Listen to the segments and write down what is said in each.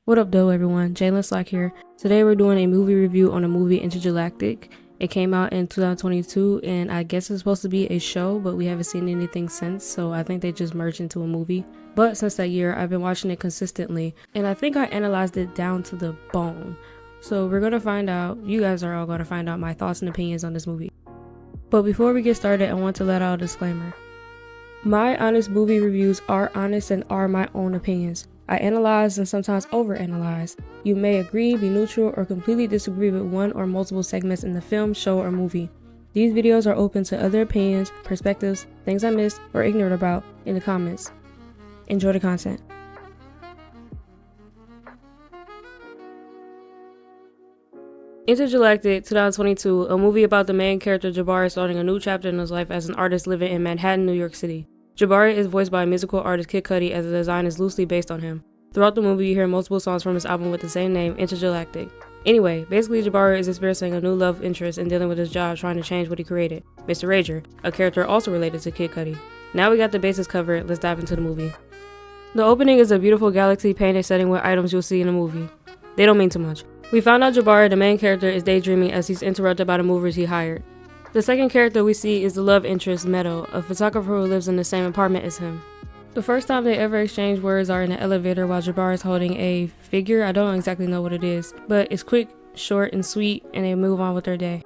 What up though everyone, Jalen Slack here. Today we're doing a movie review on the movie Entergalactic. It came out in 2022 and I guess it's supposed to be a show, but we haven't seen anything since, so I think they just merged into a movie. But since that year, I've been watching it consistently and I think I analyzed it down to the bone. So we're gonna find out, you guys are all gonna find out my thoughts and opinions on this movie. But before we get started, I want to let out a disclaimer. My honest movie reviews are honest and are my own opinions. I analyze and sometimes overanalyze. You may agree, be neutral, or completely disagree with one or multiple segments in the film, show, or movie. These videos are open to other opinions, perspectives, things I missed or ignorant about in the comments. Enjoy the content. Entergalactic 2022, a movie about the main character Jabar starting a new chapter in his life as an artist living in Manhattan, New York City. Jabari is voiced by musical artist Kid Cudi, as the design is loosely based on him. Throughout the movie, you hear multiple songs from his album with the same name, Entergalactic. Anyway, basically Jabari is experiencing a new love interest and dealing with his job trying to change what he created, Mr. Rager, a character also related to Kid Cudi. Now we got the bases covered, let's dive into the movie. The opening is a beautiful galaxy painted setting with items you'll see in the movie. They don't mean too much. We found out Jabari, the main character, is daydreaming as he's interrupted by the movers he hired. The second character we see is the love interest, Meadow, a photographer who lives in the same apartment as him. The first time they ever exchange words are in an elevator while Jabari is holding a figure. I don't exactly know what it is, but it's quick, short, and sweet, and they move on with their day.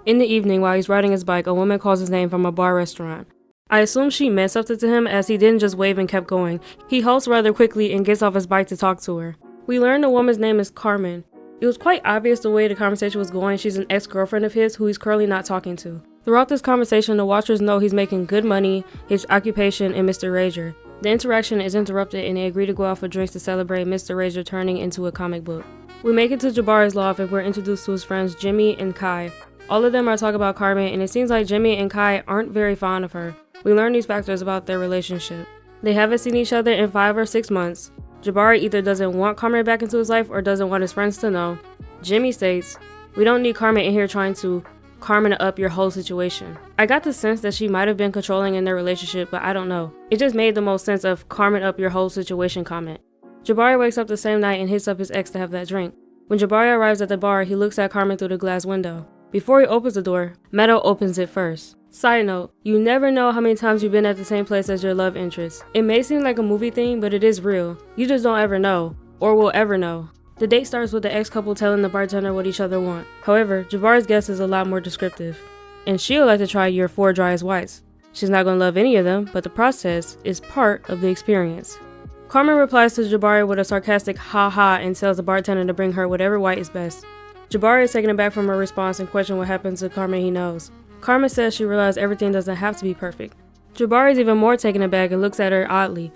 In the evening, while he's riding his bike, a woman calls his name from a bar restaurant. I assume she meant something to him as he didn't just wave and kept going. He halts rather quickly and gets off his bike to talk to her. We learn the woman's name is Carmen. It was quite obvious the way the conversation was going. She's an ex-girlfriend of his who he's currently not talking to. Throughout this conversation, the watchers know he's making good money, his occupation, and Mr. Rager. The interaction is interrupted and they agree to go out for drinks to celebrate Mr. Rager turning into a comic book. We make it to Jabari's loft and we're introduced to his friends Jimmy and Kai. All of them are talking about Carmen and it seems like Jimmy and Kai aren't very fond of her. We learn these factors about their relationship. They haven't seen each other in 5 or 6 months. Jabari either doesn't want Carmen back into his life or doesn't want his friends to know. Jimmy states, "We don't need Carmen in here trying to Carmen up your whole situation." I got the sense that she might have been controlling in their relationship, but I don't know. It just made the most sense of Carmen up your whole situation comment. Jabari wakes up the same night and hits up his ex to have that drink. When Jabari arrives at the bar, he looks at Carmen through the glass window. Before he opens the door, Meadow opens it first. Side note, you never know how many times you've been at the same place as your love interest. It may seem like a movie thing, but it is real. You just don't ever know, or will ever know. The date starts with the ex-couple telling the bartender what each other want. However, Jabari's guess is a lot more descriptive. And she'll like to try your 4 driest whites. She's not going to love any of them, but the process is part of the experience. Carmen replies to Jabari with a sarcastic ha-ha and tells the bartender to bring her whatever white is best. Jabari is taken aback from her response and questions what happened to Carmen he knows. Carmen says she realized everything doesn't have to be perfect. Jabari is even more taken aback and looks at her oddly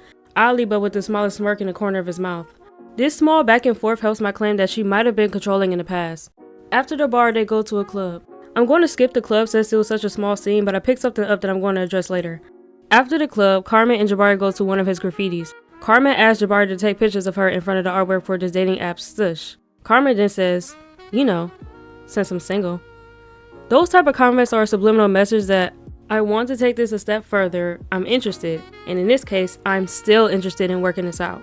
but with the smallest smirk in the corner of his mouth. This small back and forth helps my claim that she might have been controlling in the past. After the bar, they go to a club. I'm going to skip the club since it was such a small scene, but I picked something up that I'm going to address later. After the club, Carmen and Jabari go to one of his graffitis. Carmen asks Jabari to take pictures of her in front of the artwork for this dating app Stush. Carmen then says, since I'm single. Those type of comments are a subliminal message that I want to take this a step further, I'm interested, and in this case, I'm still interested in working this out.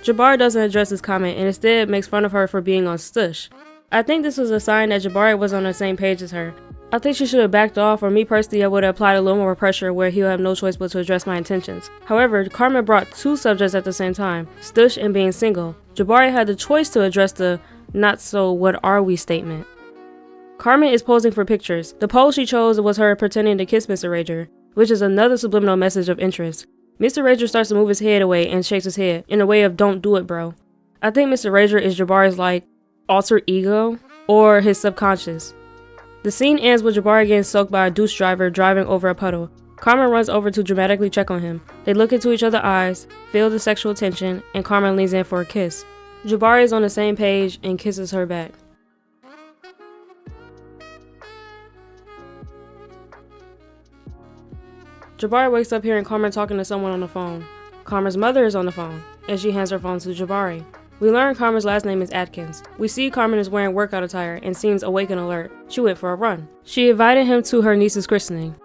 Jabari doesn't address this comment and instead makes fun of her for being on Stush. I think this was a sign that Jabari was on the same page as her. I think she should have backed off, or me personally, I would have applied a little more pressure where he'll have no choice but to address my intentions. However, Carmen brought 2 subjects at the same time, Stush and being single. Jabari had the choice to address the not so what are we statement. Carmen is posing for pictures. The pose she chose was her pretending to kiss Mr. Rager, which is another subliminal message of interest. Mr. Rager starts to move his head away and shakes his head in a way of don't do it, bro. I think Mr. Rager is Jabari's alter ego or his subconscious. The scene ends with Jabari getting soaked by a douche driver driving over a puddle. Carmen runs over to dramatically check on him. They look into each other's eyes, feel the sexual tension, and Carmen leans in for a kiss. Jabari is on the same page and kisses her back. Jabari wakes up hearing Carmen talking to someone on the phone. Carmen's mother is on the phone, and she hands her phone to Jabari. We learn Carmen's last name is Atkins. We see Carmen is wearing workout attire and seems awake and alert. She went for a run. She invited him to her niece's christening.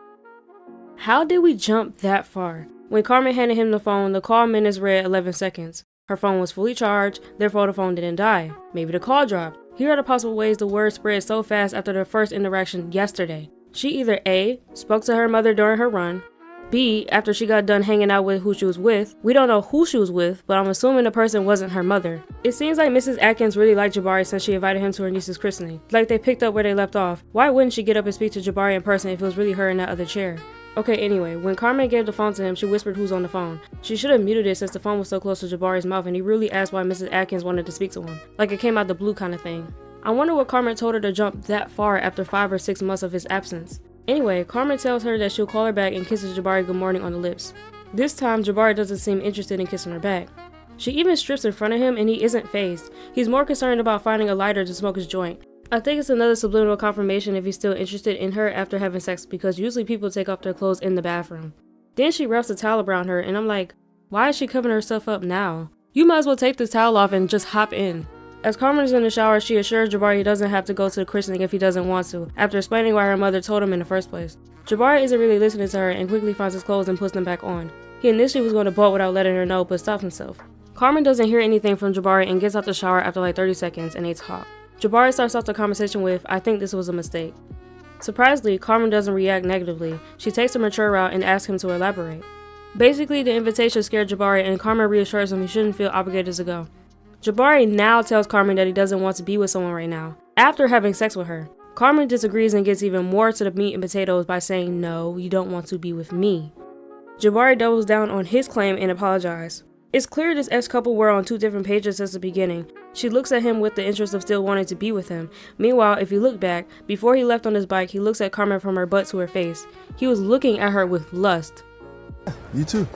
How did we jump that far? When Carmen handed him the phone, the call minutes read 11 seconds. Her phone was fully charged, therefore the phone didn't die. Maybe the call dropped. Here are the possible ways the word spread so fast after their first interaction yesterday. She either A, spoke to her mother during her run, B, after she got done hanging out with who she was with. We don't know who she was with, but I'm assuming the person wasn't her mother. It seems like Mrs. Atkins really liked Jabari since she invited him to her niece's christening. Like they picked up where they left off. Why wouldn't she get up and speak to Jabari in person if it was really her in that other chair? Okay, anyway, when Carmen gave the phone to him, she whispered who's on the phone. She should have muted it since the phone was so close to Jabari's mouth and he really asked why Mrs. Atkins wanted to speak to him. Like it came out the blue kind of thing. I wonder what Carmen told her to jump that far after 5 or 6 months of his absence. Anyway, Carmen tells her that she'll call her back and kisses Jabari good morning on the lips. This time, Jabari doesn't seem interested in kissing her back. She even strips in front of him and he isn't fazed. He's more concerned about finding a lighter to smoke his joint. I think it's another subliminal confirmation if he's still interested in her after having sex because usually people take off their clothes in the bathroom. Then she wraps a towel around her and I'm like, why is she covering herself up now? You might as well take this towel off and just hop in. As Carmen is in the shower, she assures Jabari he doesn't have to go to the christening if he doesn't want to, after explaining why her mother told him in the first place. Jabari isn't really listening to her and quickly finds his clothes and puts them back on. He initially was going to bolt without letting her know, but stops himself. Carmen doesn't hear anything from Jabari and gets out the shower after like 30 seconds and they talk. Jabari starts off the conversation with, I think this was a mistake. Surprisingly, Carmen doesn't react negatively. She takes a mature route and asks him to elaborate. Basically, the invitation scared Jabari and Carmen reassures him he shouldn't feel obligated to go. Jabari now tells Carmen that he doesn't want to be with someone right now, after having sex with her. Carmen disagrees and gets even more to the meat and potatoes by saying, no, you don't want to be with me. Jabari doubles down on his claim and apologizes. It's clear this ex-couple were on 2 different pages since the beginning. She looks at him with the interest of still wanting to be with him. Meanwhile, if you look back, before he left on his bike, he looks at Carmen from her butt to her face. He was looking at her with lust. You too.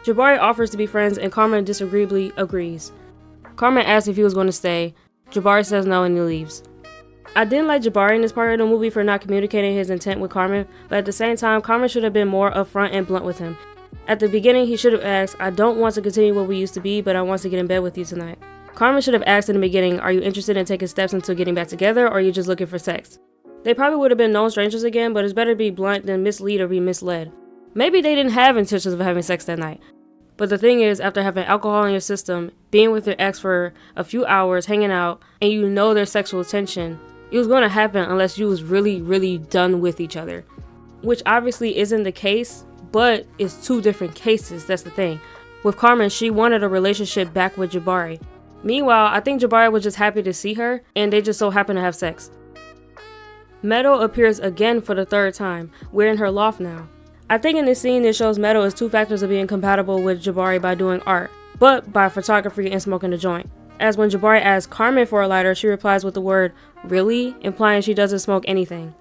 Jabari offers to be friends and Carmen disagreeably agrees. Carmen asks if he was going to stay. Jabari says no and he leaves. I didn't like Jabari in this part of the movie for not communicating his intent with Carmen, but at the same time, Carmen should have been more upfront and blunt with him. At the beginning, he should have asked, I don't want to continue what we used to be, but I want to get in bed with you tonight. Carmen should have asked in the beginning, are you interested in taking steps into getting back together, or are you just looking for sex? They probably would have been known strangers again, but it's better to be blunt than mislead or be misled. Maybe they didn't have intentions of having sex that night. But the thing is, after having alcohol in your system, being with your ex for a few hours, hanging out, and you know there's sexual tension, it was going to happen unless you was really, really done with each other. Which obviously isn't the case, but it's 2 different cases, that's the thing. With Carmen, she wanted a relationship back with Jabari. Meanwhile, I think Jabari was just happy to see her, and they just so happened to have sex. Meadow appears again for the 3rd time. We're in her loft now. I think in this scene it shows Meadow as 2 factors of being compatible with Jabari by doing art, but by photography and smoking a joint. As when Jabari asks Carmen for a lighter, she replies with the word, really? Implying she doesn't smoke anything.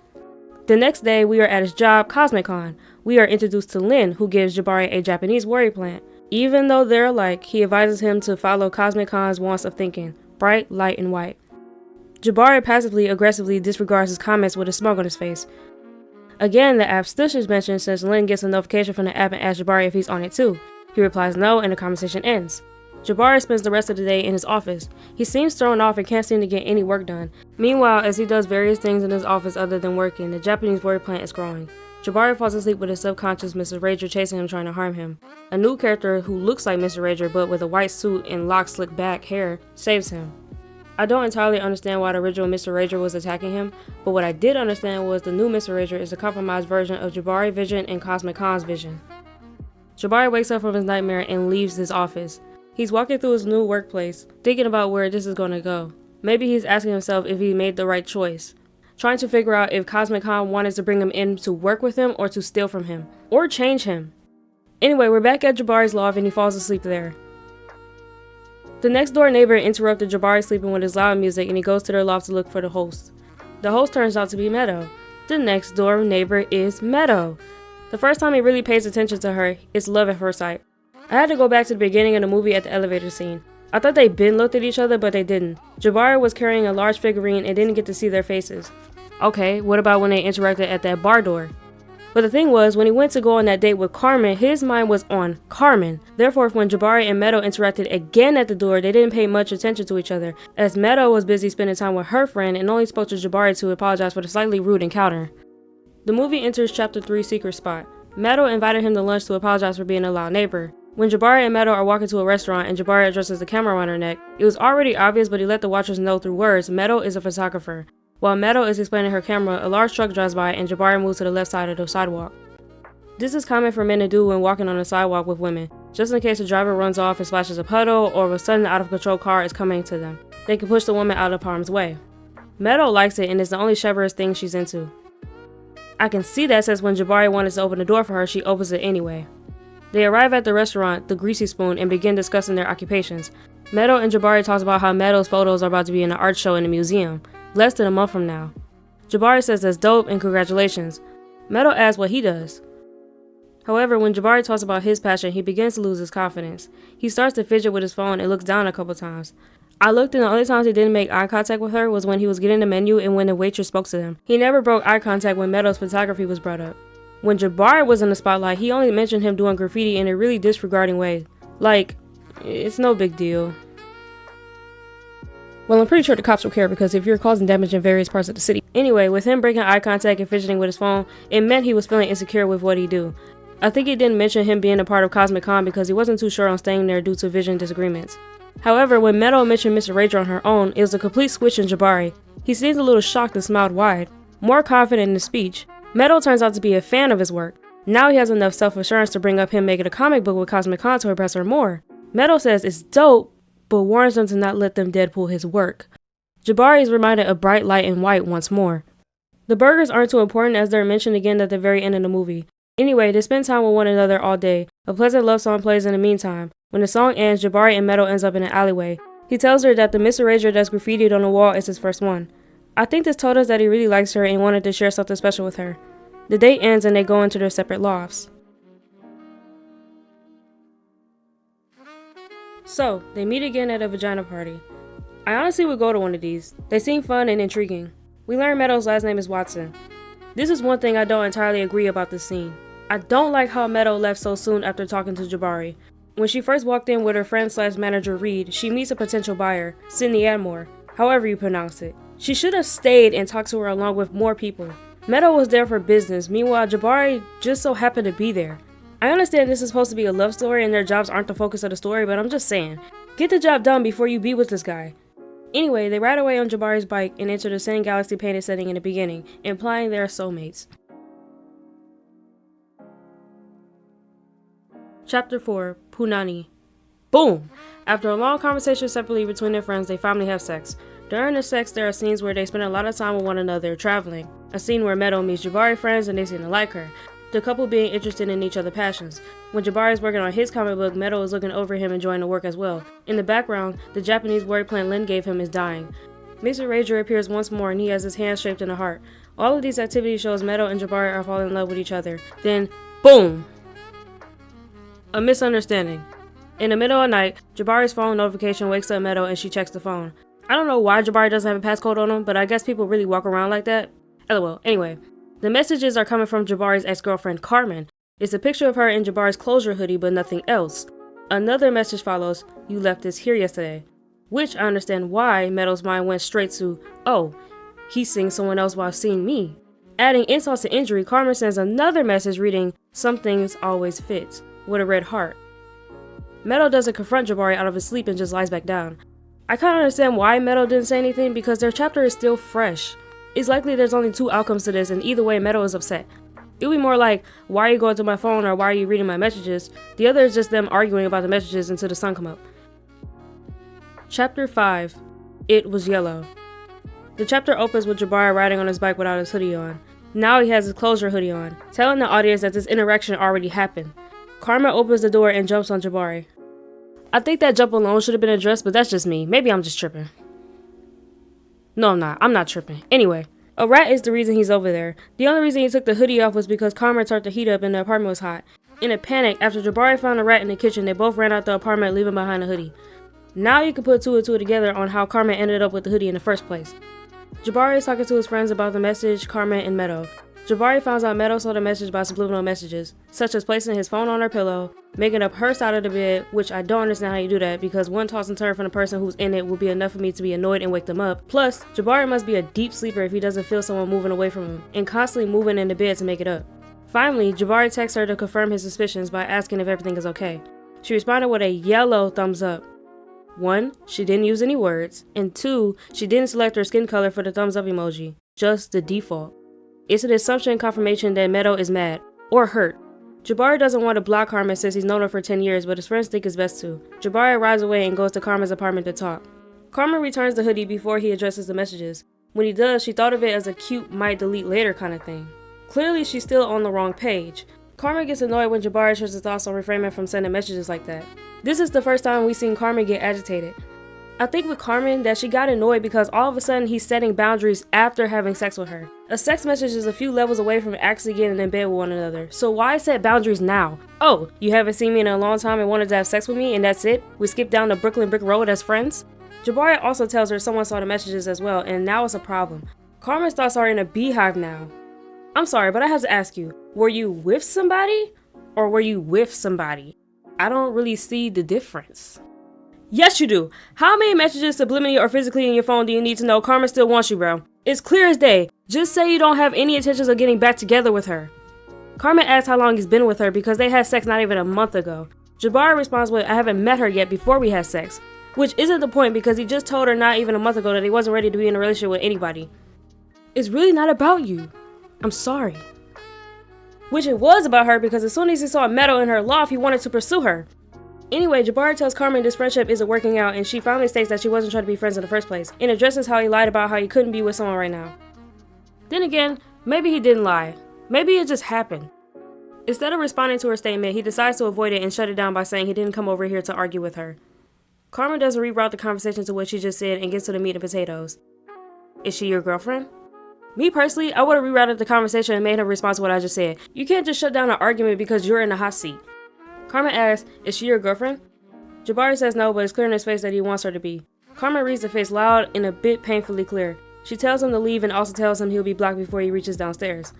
The next day, we are at his job, Cosmic-Con. We are introduced to Lin, who gives Jabari a Japanese worry plant. Even though they're alike, he advises him to follow Cosmic-Con's wants of thinking, bright, light, and white. Jabari passively, aggressively disregards his comments with a smirk on his face. Again, the app Stush is mentioned since Lin gets a notification from the app and asks Jabari if he's on it too. He replies no, and the conversation ends. Jabari spends the rest of the day in his office. He seems thrown off and can't seem to get any work done. Meanwhile, as he does various things in his office other than working, the Japanese worry plant is growing. Jabari falls asleep with his subconscious Mr. Rager chasing him trying to harm him. A new character who looks like Mr. Rager but with a white suit and locked slick back hair saves him. I don't entirely understand why the original Mr. Rager was attacking him, but what I did understand was the new Mr. Rager is a compromised version of Jabari Vision and Cosmic-Con's Vision. Jabari wakes up from his nightmare and leaves his office. He's walking through his new workplace, thinking about where this is going to go. Maybe he's asking himself if he made the right choice. Trying to figure out if Cosmic-Con wanted to bring him in to work with him or to steal from him. Or change him. Anyway, we're back at Jabari's loft and he falls asleep there. The next door neighbor interrupted Jabari sleeping with his loud music and he goes to their loft to look for the host. The host turns out to be Meadow. The next door neighbor is Meadow. The first time he really pays attention to her, it's love at first sight. I had to go back to the beginning of the movie at the elevator scene. I thought they'd been looked at each other, but they didn't. Jabari was carrying a large figurine and didn't get to see their faces. Okay, what about when they interacted at that bar door? But the thing was, when he went to go on that date with Carmen, his mind was on Carmen. Therefore, when Jabari and Meadow interacted again at the door, they didn't pay much attention to each other, as Meadow was busy spending time with her friend and only spoke to Jabari to apologize for the slightly rude encounter. The movie enters Chapter 3 Secret Spot. Meadow invited him to lunch to apologize for being a loud neighbor. When Jabar and Meadow are walking to a restaurant and Jabar addresses the camera around her neck, it was already obvious, but he let the watchers know through words Meadow is a photographer. While Meadow is explaining her camera, a large truck drives by and Jabar moves to the left side of the sidewalk. This is common for men to do when walking on the sidewalk with women, just in case the driver runs off and splashes a puddle or if a sudden out-of-control car is coming to them. They can push the woman out of harm's way. Meadow likes it and it's the only chivalrous thing she's into. I can see that since when Jabari wanted to open the door for her, she opens it anyway. They arrive at the restaurant, the Greasy Spoon, and begin discussing their occupations. Meadow and Jabari talks about how Meadow's photos are about to be in an art show in the museum, less than a month from now. Jabari says that's dope and congratulations. Meadow asks what he does. However, when Jabari talks about his passion, he begins to lose his confidence. He starts to fidget with his phone and looks down a couple times. I looked and the only times he didn't make eye contact with her was when he was getting the menu and when the waitress spoke to them. He never broke eye contact when Meadow's photography was brought up. When Jabari was in the spotlight, he only mentioned him doing graffiti in a really disregarding way. Like, it's no big deal. Well, I'm pretty sure the cops will care because if you're causing damage in various parts of the city. Anyway, with him breaking eye contact and fidgeting with his phone, it meant he was feeling insecure with what he do. I think he didn't mention him being a part of Cosmic Con because he wasn't too sure on staying there due to vision disagreements. However, when Meadow mentioned Mr. Rager on her own, it was a complete switch in Jabari. He seemed a little shocked and smiled wide, more confident in his speech. Meadow turns out to be a fan of his work. Now he has enough self-assurance to bring up him making a comic book with Cosmic Con to impress her more. Meadow says it's dope, but warns them to not let them Deadpool his work. Jabari is reminded of bright light and white once more. The burgers aren't too important as they're mentioned again at the very end of the movie. Anyway, they spend time with one another all day. A pleasant love song plays in the meantime. When the song ends, Jabari and Meadow ends up in an alleyway. He tells her that the Mr. Rager that's graffitied on the wall is his first one. I think this told us that he really likes her and wanted to share something special with her. The date ends and they go into their separate lofts. So, they meet again at a vagina party. I honestly would go to one of these. They seem fun and intriguing. We learn Meadow's last name is Watson. This is one thing I don't entirely agree about this scene. I don't like how Meadow left so soon after talking to Jabari. When she first walked in with her friend/manager Reed, she meets a potential buyer, Sydney Admore, however you pronounce it. She should have stayed and talked to her along with more people. Meadow was there for business, meanwhile Jabari just so happened to be there. I understand this is supposed to be a love story and their jobs aren't the focus of the story, but I'm just saying, get the job done before you be with this guy. Anyway, they ride away on Jabari's bike and enter the same galaxy painted setting in the beginning, implying they are soulmates. Chapter 4, Punani. Boom! After a long conversation separately between their friends, they finally have sex. During the sex, there are scenes where they spend a lot of time with one another, traveling. A scene where Meadow meets Jabari friends and they seem to like her. The couple being interested in each other's passions. When Jabari is working on his comic book, Meadow is looking over him enjoying the work as well. In the background, the Japanese word plant Lynn gave him is dying. Mr. Rager appears once more and he has his hand shaped in a heart. All of these activities shows Meadow and Jabari are falling in love with each other. Then, boom! A misunderstanding. In the middle of the night, Jabari's phone notification wakes up Meadow and she checks the phone. I don't know why Jabari doesn't have a passcode on him, but I guess people really walk around like that. LOL. Anyway, the messages are coming from Jabari's ex-girlfriend Carmen. It's a picture of her in Jabari's closure hoodie, but nothing else. Another message follows, "You left this here yesterday." Which I understand why Meadow's mind went straight to, oh, he's seeing someone else while seeing me. Adding insult to injury, Carmen sends another message reading, "Some things always fit," with a red heart. Meadow doesn't confront Jabari out of his sleep and just lies back down. I kinda understand why Meadow didn't say anything because their chapter is still fresh. It's likely there's only two outcomes to this and either way Meadow is upset. It would be more like, why are you going through my phone or why are you reading my messages? The other is just them arguing about the messages until the sun come up. Chapter 5. It Was Yellow. The chapter opens with Jabari riding on his bike without his hoodie on. Now he has his closure hoodie on, telling the audience that this interaction already happened. Carmen opens the door and jumps on Jabari. I think that jump alone should have been addressed, but that's just me. Maybe I'm just tripping. No, I'm not. I'm not tripping. Anyway, a rat is the reason he's over there. The only reason he took the hoodie off was because Carmen turned the heat up and the apartment was hot. In a panic, after Jabari found a rat in the kitchen, they both ran out the apartment, leaving behind the hoodie. Now you can put two and two together on how Carmen ended up with the hoodie in the first place. Jabari is talking to his friends about the message, Carmen and Meadow. Jabari finds out Meadow saw the message by subliminal messages, such as placing his phone on her pillow, making up her side of the bed, which I don't understand how you do that because one toss and turn from the person who's in it will be enough for me to be annoyed and wake them up. Plus, Jabari must be a deep sleeper if he doesn't feel someone moving away from him, and constantly moving in the bed to make it up. Finally, Jabari texts her to confirm his suspicions by asking if everything is okay. She responded with a yellow thumbs up. 1, she didn't use any words, and 2, she didn't select her skin color for the thumbs up emoji, just the default. It's an assumption and confirmation that Meadow is mad, or hurt. Jabari doesn't want to block Carmen since he's known her for 10 years, but his friends think it's best to. Jabari arrives away and goes to Carmen's apartment to talk. Carmen returns the hoodie before he addresses the messages. When he does, she thought of it as a cute might delete later kind of thing. Clearly, she's still on the wrong page. Carmen gets annoyed when Jabari shares his thoughts on refraining from sending messages like that. This is the first time we've seen Carmen get agitated. I think with Carmen that she got annoyed because all of a sudden he's setting boundaries after having sex with her. A sex message is a few levels away from actually getting in bed with one another, so why set boundaries now? Oh, you haven't seen me in a long time and wanted to have sex with me and that's it? We skip down the Brooklyn Brick Road as friends? Jabari also tells her someone saw the messages as well, and now it's a problem. Carmen's thoughts are in a beehive now. I'm sorry, but I have to ask you, were you with somebody? Or were you with somebody? I don't really see the difference. Yes, you do. How many messages subliminally or physically in your phone do you need to know Carmen still wants you, bro? It's clear as day. Just say you don't have any intentions of getting back together with her. Carmen asks how long he's been with her because they had sex not even a month ago. Jabari responds with, I haven't met her yet before we had sex. Which isn't the point because he just told her not even a month ago that he wasn't ready to be in a relationship with anybody. It's really not about you. I'm sorry. Which it was about her because as soon as he saw Meadow in her loft, he wanted to pursue her. Anyway, Jabari tells Carmen this friendship isn't working out and she finally states that she wasn't trying to be friends in the first place and addresses how he lied about how he couldn't be with someone right now. Then again, maybe he didn't lie. Maybe it just happened. Instead of responding to her statement, he decides to avoid it and shut it down by saying he didn't come over here to argue with her. Carmen doesn't reroute the conversation to what she just said and gets to the meat and potatoes. Is she your girlfriend? Me personally, I would have rerouted the conversation and made her respond to what I just said. You can't just shut down an argument because you're in the hot seat. Carmen asks, is she your girlfriend? Jabari says no, but it's clear in his face that he wants her to be. Carmen reads the face loud and a bit painfully clear. She tells him to leave and also tells him he'll be blocked before he reaches downstairs.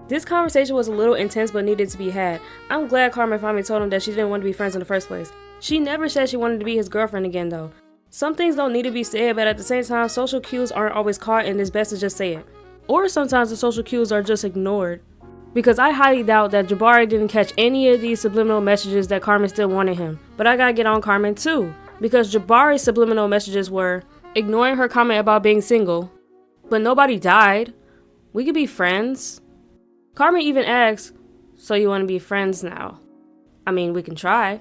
This conversation was a little intense but needed to be had. I'm glad Carmen finally told him that she didn't want to be friends in the first place. She never said she wanted to be his girlfriend again though. Some things don't need to be said, but at the same time, social cues aren't always caught and it's best to just say it. Or sometimes the social cues are just ignored. Because I highly doubt that Jabari didn't catch any of these subliminal messages that Carmen still wanted him. But I gotta get on Carmen too. Because Jabari's subliminal messages were ignoring her comment about being single. But nobody died. We could be friends. Carmen even asks, so you want to be friends now? I mean, we can try.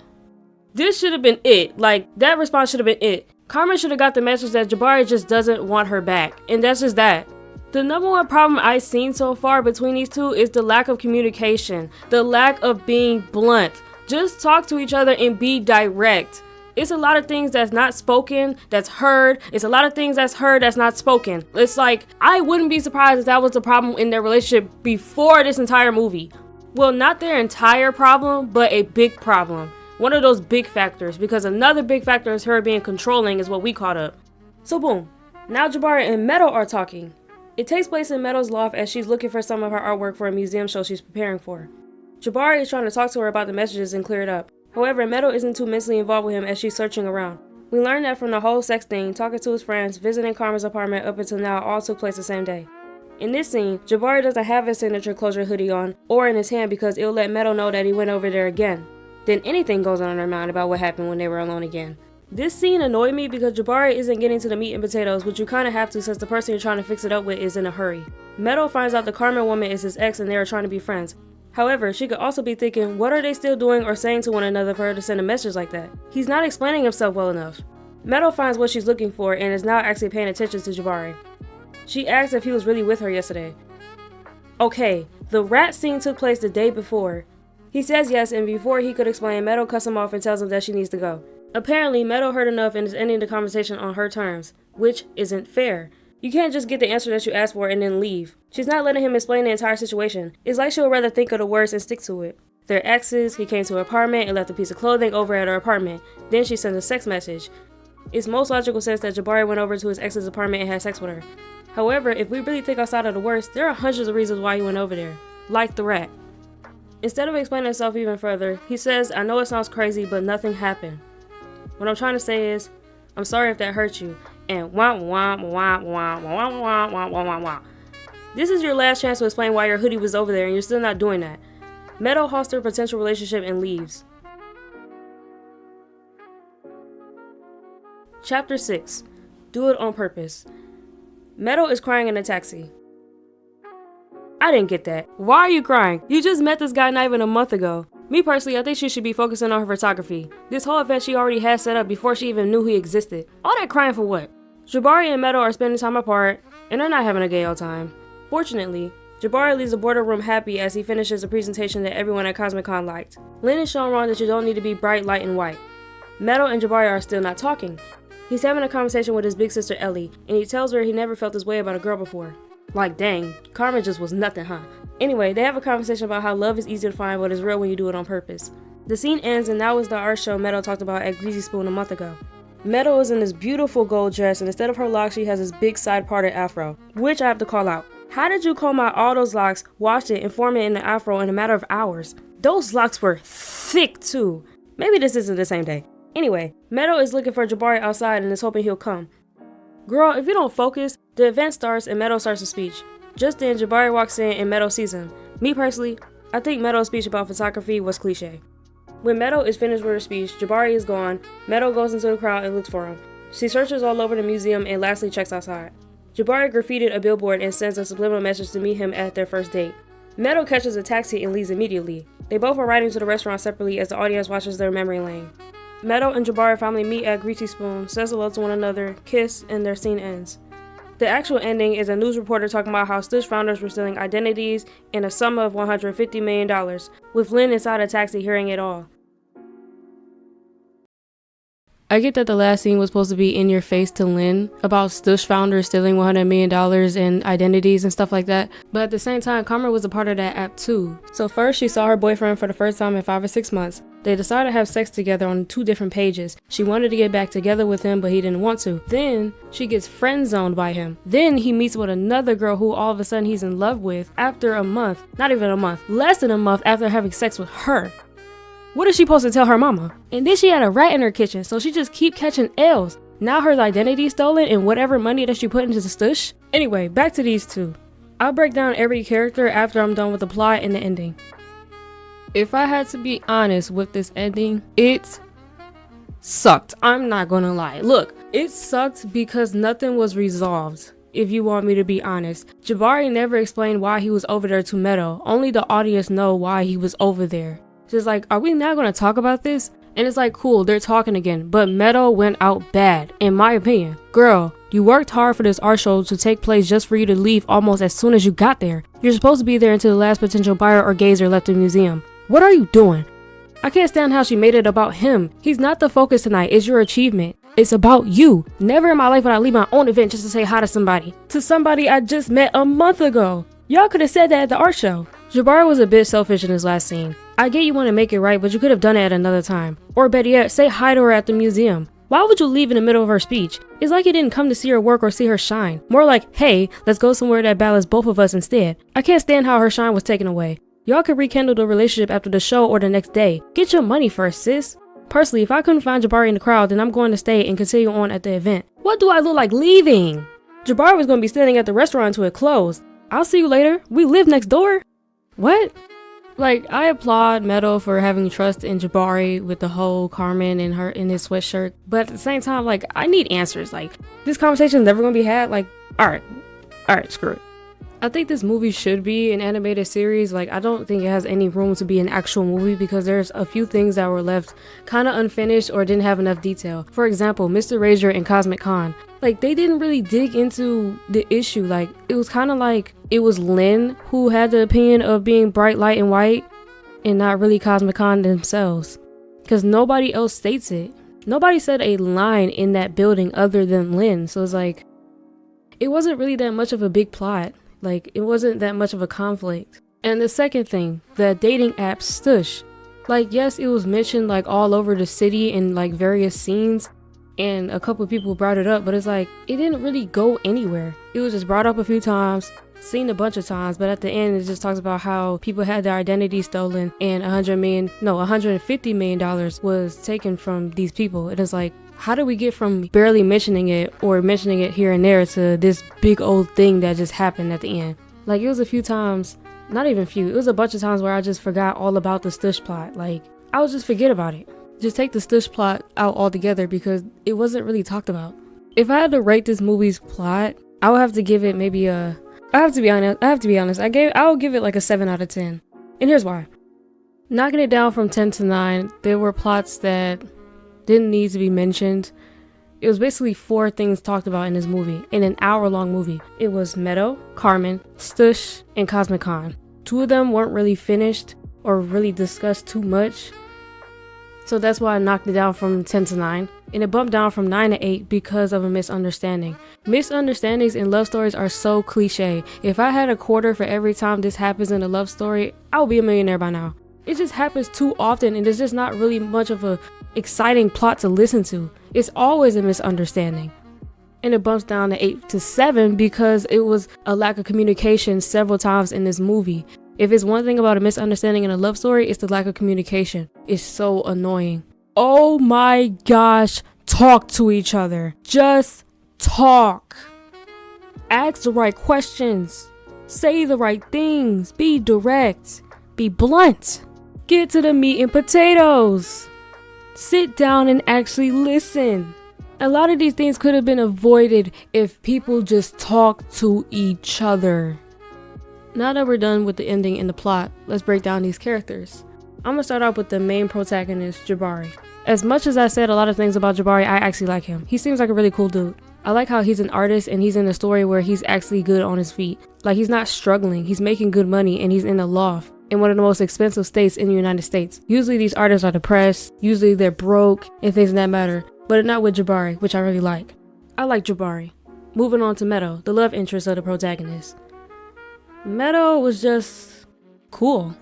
This should have been it. Like, that response should have been it. Carmen should have got the message that Jabari just doesn't want her back. And that's just that. The number one problem I've seen so far between these two is the lack of communication. The lack of being blunt. Just talk to each other and be direct. It's a lot of things that's not spoken, that's heard. It's a lot of things that's heard, that's not spoken. It's like, I wouldn't be surprised if that was the problem in their relationship before this entire movie. Well, not their entire problem, but a big problem. One of those big factors, because another big factor is her being controlling is what we caught up. So boom, now Jabar and Meadow are talking. It takes place in Meadow's loft as she's looking for some of her artwork for a museum show she's preparing for. Jabari is trying to talk to her about the messages and clear it up. However, Meadow isn't too mentally involved with him as she's searching around. We learn that from the whole sex thing, talking to his friends, visiting Carmen's apartment up until now all took place the same day. In this scene, Jabari doesn't have his signature closure hoodie on or in his hand because it'll let Meadow know that he went over there again. Then anything goes on in her mind about what happened when they were alone again. This scene annoyed me because Jabari isn't getting to the meat and potatoes, which you kinda have to since the person you're trying to fix it up with is in a hurry. Meadow finds out the Carmen woman is his ex and they are trying to be friends. However, she could also be thinking, what are they still doing or saying to one another for her to send a message like that? He's not explaining himself well enough. Meadow finds what she's looking for and is now actually paying attention to Jabari. She asks if he was really with her yesterday. Okay, the rat scene took place the day before. He says yes, and before he could explain, Meadow cuts him off and tells him that she needs to go. Apparently, Meadow heard enough and is ending the conversation on her terms, which isn't fair. You can't just get the answer that you asked for and then leave. She's not letting him explain the entire situation. It's like she'll rather think of the words and stick to it. They're exes, he came to her apartment and left a piece of clothing over at her apartment. Then she sends a sex message. It's most logical sense that Jabari went over to his ex's apartment and had sex with her. However, if we really think outside of the worst, there are hundreds of reasons why he went over there. Like the rat. Instead of explaining himself even further, he says, I know it sounds crazy, but nothing happened. What I'm trying to say is, I'm sorry if that hurt you, and wah wah wah wah wah wah wah wah wah wah wah. This is your last chance to explain why your hoodie was over there and you're still not doing that. Meadow halts their potential relationship and leaves. Chapter 6. Do It on Purpose. Meadow is crying in a taxi. I didn't get that. Why are you crying? You just met this guy not even a month ago. Me personally, I think she should be focusing on her photography. This whole event she already had set up before she even knew he existed. All that crying for what? Jabari and Meadow are spending time apart, and they're not having a gay old time. Fortunately, Jabari leaves the boardroom happy as he finishes a presentation that everyone at CosmicCon liked. Lynn is shown wrong that you don't need to be bright, light, and white. Meadow and Jabari are still not talking. He's having a conversation with his big sister Ellie, and he tells her he never felt this way about a girl before. Like, dang, Carmen just was nothing, huh? Anyway, they have a conversation about how love is easy to find but is real when you do it on purpose. The scene ends, and that was the art show Meadow talked about at Greasy Spoon a month ago. Meadow is in this beautiful gold dress, and instead of her locks, she has this big side-parted afro, which I have to call out. How did you comb out all those locks, wash it, and form it in an afro in a matter of hours? Those locks were thick, too. Maybe this isn't the same day. Anyway, Meadow is looking for Jabari outside and is hoping he'll come. Girl, if you don't focus, the event starts and Meadow starts a speech. Just then, Jabari walks in and Meadow sees him. Me personally, I think Meadow's speech about photography was cliche. When Meadow is finished with her speech, Jabari is gone. Meadow goes into the crowd and looks for him. She searches all over the museum and lastly checks outside. Jabari graffitied a billboard and sends a subliminal message to meet him at their first date. Meadow catches a taxi and leaves immediately. They both are riding to the restaurant separately as the audience watches their memory lane. Meadow and Jabari finally meet at Greasy Spoon, says hello to one another, kiss, and their scene ends. The actual ending is a news reporter talking about how Stush founders were stealing identities in a sum of $150 million, with Lynn inside a taxi hearing it all. I get that the last scene was supposed to be in your face to Lynn about Stush founders stealing $100 million in identities and stuff like that, but at the same time, Carmen was a part of that app too. So first, she saw her boyfriend for the first time in 5 or 6 months. They decided to have sex together on 2 different pages. She wanted to get back together with him, but he didn't want to. Then, she gets friend-zoned by him. Then, he meets with another girl who all of a sudden he's in love with after a month, not even a month, less than a month after having sex with her. What is she supposed to tell her mama? And then she had a rat in her kitchen, so she just keep catching L's. Now her identity is stolen and whatever money that she put into the stush. Anyway, back to these two. I'll break down every character after I'm done with the plot and the ending. If I had to be honest with this ending, it sucked. I'm not gonna lie. Look, it sucked because nothing was resolved. If you want me to be honest, Jabari never explained why he was over there to Meadow. Only the audience know why he was over there. Just like, are we not gonna talk about this? And it's like, cool, they're talking again, but Meadow went out bad, in my opinion. Girl, you worked hard for this art show to take place just for you to leave almost as soon as you got there. You're supposed to be there until the last potential buyer or gazer left the museum. What are you doing? I can't stand how she made it about him. He's not the focus tonight, it's your achievement. It's about you. Never in my life would I leave my own event just to say hi to somebody. To somebody I just met a month ago. Y'all could have said that at the art show. Jabari was a bit selfish in his last scene. I get you want to make it right, but you could have done it at another time. Or better yet, say hi to her at the museum. Why would you leave in the middle of her speech? It's like you didn't come to see her work or see her shine. More like, hey, let's go somewhere that balances both of us instead. I can't stand how her shine was taken away. Y'all could rekindle the relationship after the show or the next day. Get your money first, sis. Personally, if I couldn't find Jabari in the crowd, then I'm going to stay and continue on at the event. What do I look like leaving? Jabari was going to be standing at the restaurant until it closed. I'll see you later. We live next door. What? Like, I applaud Meadow for having trust in Jabari with the whole Carmen and her in his sweatshirt. But at the same time, like, I need answers. Like, this conversation is never going to be had. Like, alright, screw it. I think this movie should be an animated series. Like, I don't think it has any room to be an actual movie because there's a few things that were left kind of unfinished or didn't have enough detail. For example, Mr. Razor and Cosmic Con. Like, they didn't really dig into the issue. Like, it was kind of like it was Lynn who had the opinion of being bright, light, and white and not really Cosmic Con themselves. Because nobody else states it. Nobody said a line in that building other than Lynn. So it's like, it wasn't really that much of a big plot. Like, it wasn't that much of a conflict. And the second thing, the dating app Stush. Like, yes, it was mentioned like all over the city in like various scenes. And a couple of people brought it up, but it's like, it didn't really go anywhere. It was just brought up a few times, seen a bunch of times, but at the end, it just talks about how people had their identity stolen and $150 million was taken from these people. It is like, how do we get from barely mentioning it or mentioning it here and there to this big old thing that just happened at the end? Like, it was a few times, not even few, it was a bunch of times where I just forgot all about the Stush plot. Like, I would just forget about it. Just take the Stush plot out altogether because it wasn't really talked about. If I had to rate this movie's plot, I would have to give it maybe I have to be honest. I would give it like a 7 out of 10. And here's why. Knocking it down from 10 to 9, there were plots that didn't need to be mentioned. It was basically 4 things talked about in this movie, in an hour-long movie. It was Meadow, Carmen, Stush, and Cosmic Con. 2 of them weren't really finished or really discussed too much. So that's why I knocked it down from 10 to 9. And it bumped down from 9 to 8 because of a misunderstanding. Misunderstandings in love stories are so cliche. If I had a quarter for every time this happens in a love story, I would be a millionaire by now. It just happens too often and there's just not really much of a exciting plot to listen to. It's always a misunderstanding. And it bumps down to 8 to 7 because it was a lack of communication several times in this movie. If it's one thing about a misunderstanding in a love story, it's the lack of communication. It's so annoying. Oh my gosh, talk to each other. Just talk. Ask the right questions. Say the right things. Be direct. Be blunt. Get to the meat and potatoes. Sit down and actually listen. A lot of these things could have been avoided if people just talked to each other. Now that we're done with the ending and the plot, let's break down these characters. I'm gonna start off with the main protagonist, Jabari. As much as I said a lot of things about Jabari, I actually like him. He seems like a really cool dude. I like how he's an artist and he's in a story where he's actually good on his feet. Like, he's not struggling, he's making good money and he's in a loft in one of the most expensive states in the United States. Usually these artists are depressed, usually they're broke and things of that matter, but not with Jabari, which I really like. I like Jabari. Moving on to Meadow, the love interest of the protagonist. Meadow was just cool.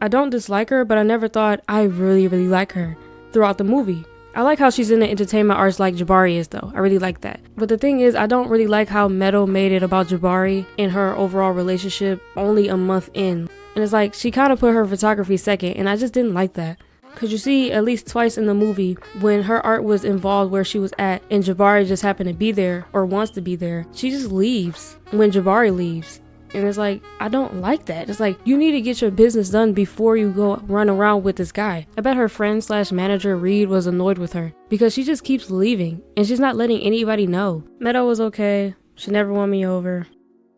I don't dislike her, but I never thought I really like her throughout the movie. I like how she's in the entertainment arts like Jabari is though. I really like that. But the thing is, I don't really like how Meadow made it about Jabari and her overall relationship only a month in. And it's like, she kind of put her photography second, and I just didn't like that. Cause you see at least twice in the movie when her art was involved where she was at and Jabari just happened to be there or wants to be there, she just leaves when Jabari leaves. And it's like, I don't like that. It's like, you need to get your business done before you go run around with this guy. I bet her friend/manager Reed was annoyed with her because she just keeps leaving and she's not letting anybody know. Meadow was okay. She never won me over.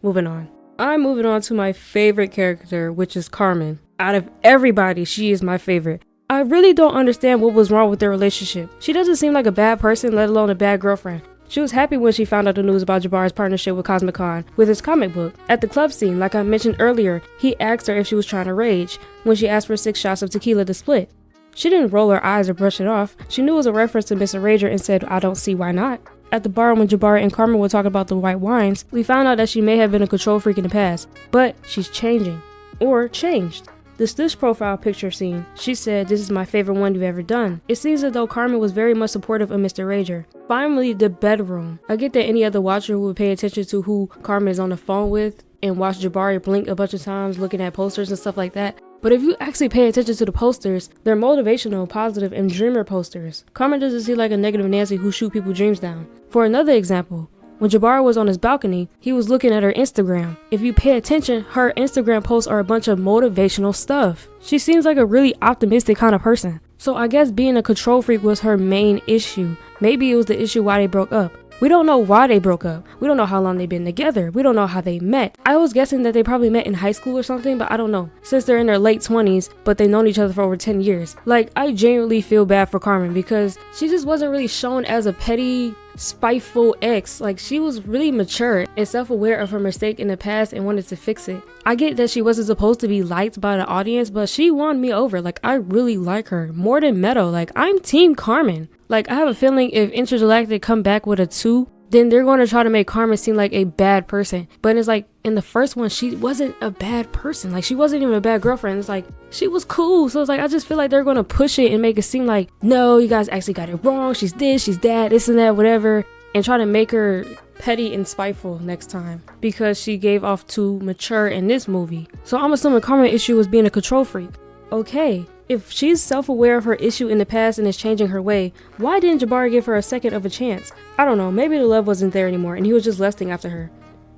Moving on. I'm moving on to my favorite character, which is Carmen. Out of everybody, she is my favorite. I really don't understand what was wrong with their relationship. She doesn't seem like a bad person, let alone a bad girlfriend. She was happy when she found out the news about Jabari's partnership with Cosmic Con with his comic book. At the club scene, like I mentioned earlier, he asked her if she was trying to rage when she asked for 6 shots of tequila to split. She didn't roll her eyes or brush it off. She knew it was a reference to Mr. Rager and said, I don't see why not. At the bar when Jabar and Carmen were talking about the white wines, we found out that she may have been a control freak in the past, but she's changing. Or changed. The Stush profile picture scene, she said, this is my favorite one you've ever done. It seems as though Carmen was very much supportive of Mr. Rager. Finally, the bedroom. I get that any other watcher would pay attention to who Carmen is on the phone with and watch Jabari blink a bunch of times looking at posters and stuff like that. But if you actually pay attention to the posters, they're motivational, positive, and dreamer posters. Carmen doesn't seem like a negative Nancy who shoot people's dreams down. For another example, when Jabar was on his balcony, he was looking at her Instagram. If you pay attention, her Instagram posts are a bunch of motivational stuff. She seems like a really optimistic kind of person. So I guess being a control freak was her main issue. Maybe it was the issue why they broke up. We don't know why they broke up. We don't know how long they've been together. We don't know how they met. I was guessing that they probably met in high school or something, but I don't know. Since they're in their late 20s, but they've known each other for over 10 years. Like, I genuinely feel bad for Carmen because she just wasn't really shown as a petty, spiteful ex. Like, she was really mature and self-aware of her mistake in the past and wanted to fix it. I get that she wasn't supposed to be liked by the audience, but she won me over. Like, I really like her more than Meadow. Like, I'm team Carmen. Like, I have a feeling if Entergalactic come back with a 2, then they're going to try to make Carmen seem like a bad person. But it's like, in the first one, she wasn't a bad person. Like, she wasn't even a bad girlfriend. It's like, she was cool. So it's like, I just feel like they're going to push it and make it seem like, no, you guys actually got it wrong. She's this, she's that, this and that, whatever. And try to make her petty and spiteful next time because she gave off too mature in this movie. So I'm assuming Carmen's issue was being a control freak. Okay. If she's self-aware of her issue in the past and is changing her way, why didn't Jabari give her a second of a chance? I don't know, maybe the love wasn't there anymore and he was just lusting after her.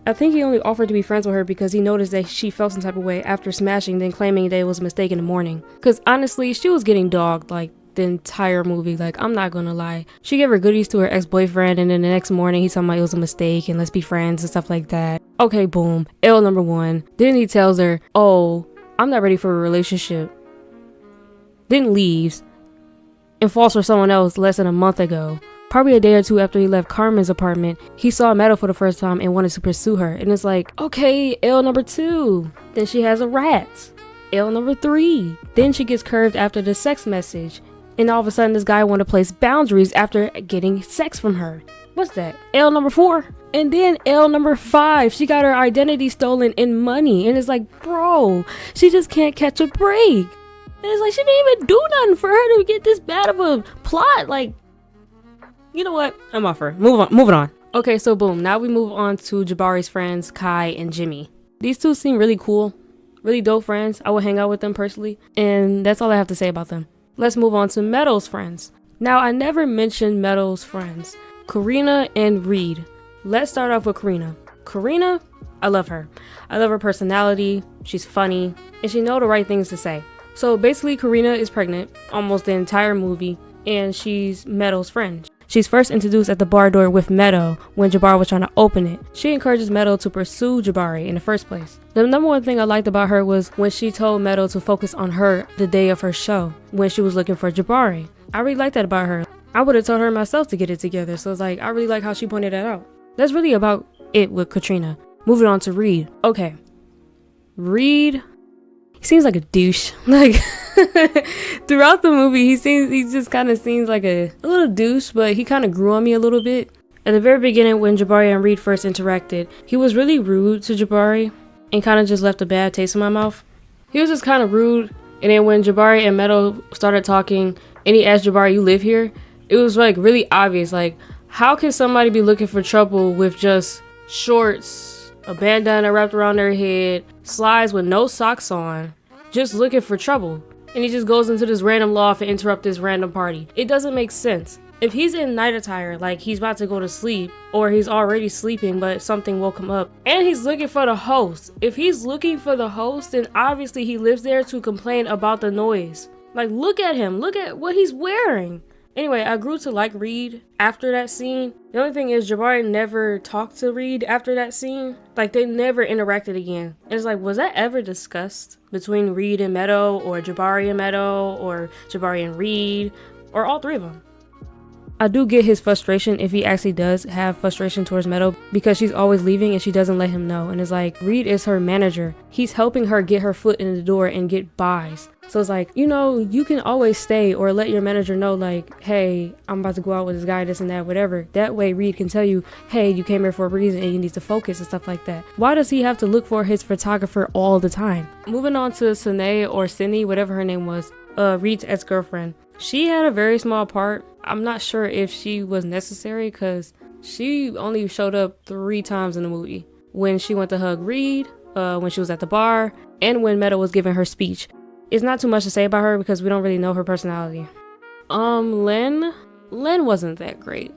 I think he only offered to be friends with her because he noticed that she felt some type of way after smashing, then claiming that it was a mistake in the morning. Because honestly, she was getting dogged like the entire movie. Like, I'm not gonna lie. She gave her goodies to her ex-boyfriend, and then the next morning he's talking about it was a mistake and let's be friends and stuff like that. Okay, boom. L number one. Then he tells her, oh, I'm not ready for a relationship. Then leaves and falls for someone else less than a month ago. Probably a day or two after he left Carmen's apartment, he saw Meadow for the first time and wanted to pursue her. And it's like, okay, L number 2. Then she has a rat. L number 3. Then she gets curved after the sex message. And all of a sudden this guy wanted to place boundaries after getting sex from her. What's that? L number 4. And then L number 5. She got her identity stolen and money. And it's like, bro, she just can't catch a break. And it's like, she didn't even do nothing for her to get this bad of a plot. Like, you know what? I'm off her. Moving on. Okay, so boom. Now we move on to Jabari's friends, Kai and Jimmy. These two seem really cool. Really dope friends. I would hang out with them personally. And that's all I have to say about them. Let's move on to Meadow's friends. Now, I never mentioned Meadow's friends. Karina and Reed. Let's start off with Karina. Karina, I love her. I love her personality. She's funny. And she knows the right things to say. So basically, Karina is pregnant almost the entire movie. And she's Meadow's friend. She's first introduced at the bar door with Meadow when Jabar was trying to open it. She encourages Meadow to pursue Jabari in the first place. The number one thing I liked about her was when she told Meadow to focus on her the day of her show when she was looking for Jabari. I really like that about her. I would have told her myself to get it together, so it's like, I really like how she pointed that out. That's really about it with Katrina. Moving on to Reed. Okay. Reed, he seems like a douche. Like, throughout the movie, he just kind of seems like a little douche, but he kind of grew on me a little bit. At the very beginning, when Jabari and Reed first interacted, he was really rude to Jabari and kind of just left a bad taste in my mouth. He was just kind of rude, and then when Jabari and Meadow started talking, and he asked Jabari, you live here? It was like really obvious, like, how can somebody be looking for trouble with just shorts, a bandana wrapped around their head, slides with no socks on, just looking for trouble? And he just goes into this random loft and interrupt this random party. It doesn't make sense. If he's in night attire, like he's about to go to sleep, or he's already sleeping but something woke him up, and he's looking for the host. If he's looking for the host, then obviously he lives there to complain about the noise. Like, look at him. Look at what he's wearing. Anyway, I grew to like Reed after that scene. The only thing is Jabari never talked to Reed after that scene. Like, they never interacted again. And it's like, was that ever discussed between Reed and Meadow, or Jabari and Meadow, or Jabari and Reed, or all three of them? I do get his frustration if he actually does have frustration towards Meadow because she's always leaving and she doesn't let him know. And it's like, Reed is her manager. He's helping her get her foot in the door and get buys. So it's like, you know, you can always stay or let your manager know, like, hey, I'm about to go out with this guy, this and that, whatever. That way Reed can tell you, hey, you came here for a reason and you need to focus and stuff like that. Why does he have to look for his photographer all the time? Moving on to Sine or Cindy, whatever her name was, Reed's ex-girlfriend. She had a very small part. I'm not sure if she was necessary because she only showed up 3 times in the movie. When she went to hug Reed, when she was at the bar, and when Meadow was giving her speech. It's not too much to say about her because we don't really know her personality. Len wasn't that great.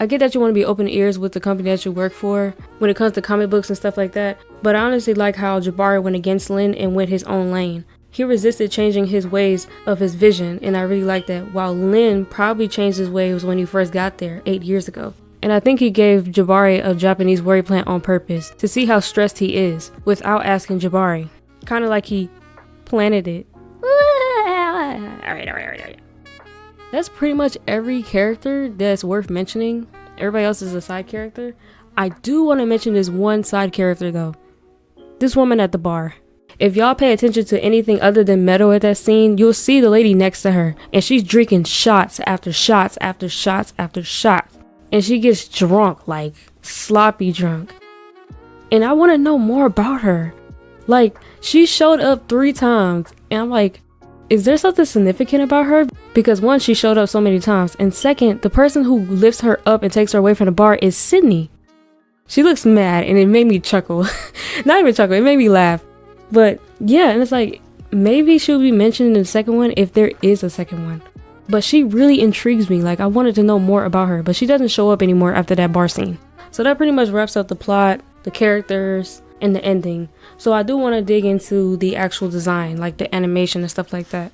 I get that you want to be open ears with the company that you work for when it comes to comic books and stuff like that, but I honestly like how Jabari went against Len and went his own lane. He resisted changing his ways of his vision, and I really like that, while Len probably changed his ways when he first got there 8 years ago. And I think he gave Jabari a Japanese worry plant on purpose to see how stressed he is without asking Jabari. Kind of like he planted it. Alright. That's pretty much every character that's worth mentioning. Everybody else is a side character. I do want to mention this one side character though. This woman at the bar. If y'all pay attention to anything other than Meadow at that scene, you'll see the lady next to her. And she's drinking shots after shots after shots after shots. And she gets drunk, like sloppy drunk. And I want to know more about her. Like, she showed up 3 times. And I'm like, is there something significant about her? Because 1, she showed up so many times. And 2, the person who lifts her up and takes her away from the bar is Sydney. She looks mad and it made me chuckle. Not even chuckle, it made me laugh. But yeah, and it's like, maybe she'll be mentioned in the second one if there is a second one. But she really intrigues me. Like, I wanted to know more about her, but she doesn't show up anymore after that bar scene. So that pretty much wraps up the plot. the characters, and the ending. So I do want to dig into the actual design, like the animation and stuff like that.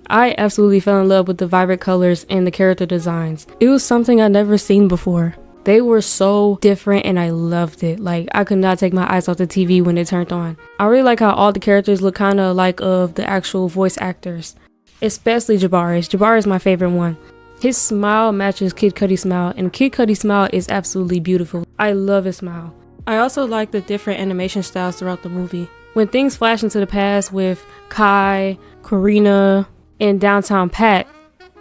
I absolutely fell in love with the vibrant colors and the character designs. It was something I'd never seen before. They were so different and I loved it. Like, I could not take my eyes off the TV when it turned on. I really like how all the characters look kind of like of the actual voice actors. Especially Jabar. Jabar is my favorite one. His smile matches Kid Cudi's smile, and Kid Cudi's smile is absolutely beautiful. I love his smile. I also like the different animation styles throughout the movie. When things flash into the past with Kai, Karina, and Downtown Pat,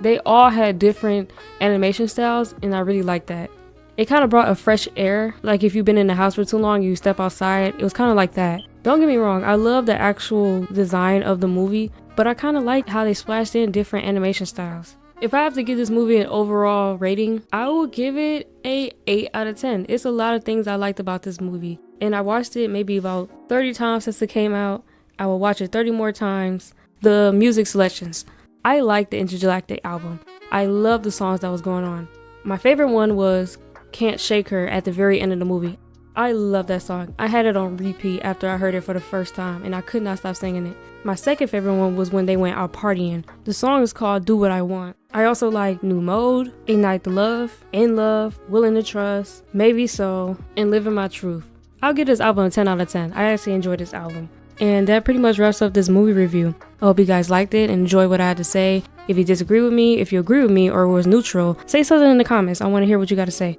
they all had different animation styles, and I really like that. It kind of brought a fresh air. Like if you've been in the house for too long, you step outside. It was kind of like that. Don't get me wrong, I love the actual design of the movie, but I kind of like how they splashed in different animation styles. If I have to give this movie an overall rating, I will give it a 8 out of 10. It's a lot of things I liked about this movie, and I watched it maybe about 30 times since it came out. I will watch it 30 more times. The music selections. I like the Entergalactic album. I love the songs that was going on. My favorite one was Can't Shake Her at the very end of the movie. I love that song. I had it on repeat after I heard it for the first time, and I could not stop singing it. My second favorite one was when they went out partying. The song is called Do What I Want. I also like New Mode, Ignite the Love, In Love, Willing to Trust, Maybe So, and Living My Truth. I'll give this album a 10 out of 10. I actually enjoyed this album. And that pretty much wraps up this movie review. I hope you guys liked it and enjoyed what I had to say. If you disagree with me, if you agree with me, or was neutral, say something in the comments. I want to hear what you got to say.